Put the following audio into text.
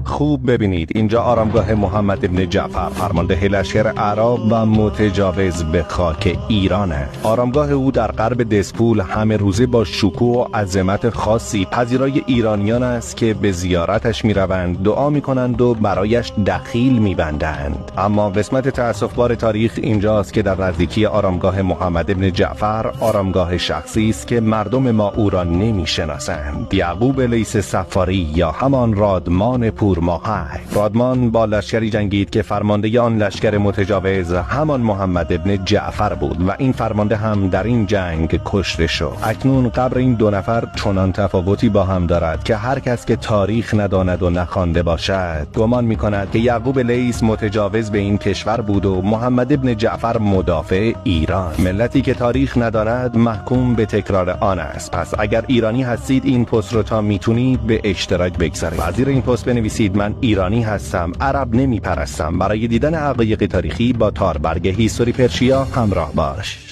خوب ببینید، اینجا آرامگاه محمد ابن جعفر، فرمانده لشکر اعراب و متجاوز به خاک ایرانه. آرامگاه او در غرب دسپول همه روزه با شکوه و عظمت خاصی پذیرای ایرانیان است که به زیارتش میروند، دعا میکنند و برایش دخیل میبندند. اما قسمت تأسف‌بار تاریخ اینجاست که در نزدیکی آرامگاه محمد ابن جعفر آرامگاه شخصی است که مردم ما او را نمیشناسند. یعقوب لیث صفاری یا همان رادمان پورماهی. رادمان با لشکری جنگید که فرمانده آن لشکر متجاوز همان محمد ابن جعفر بود و این فرمانده هم در این جنگ کشته شد. اکنون قبر این دو نفر چنان تفاوتی با هم دارد که هر کس که تاریخ نداند و نخوانده باشد گمان می‌کند که یعقوب لیث متجاوز به این کشور بود و محمد ابن جعفر مدافع ایران. ملتی که تاریخ نداند محکوم به تکرار آن است. پس اگر ایرانی هستید این پست رو تا میتونید به اشتراک بگذارید. و زیر این پست بنویسید من ایرانی هستم، عرب نمیپرستم. برای دیدن حقایق تاریخی با تاربرگ هیستوری پرشیا همراه باش.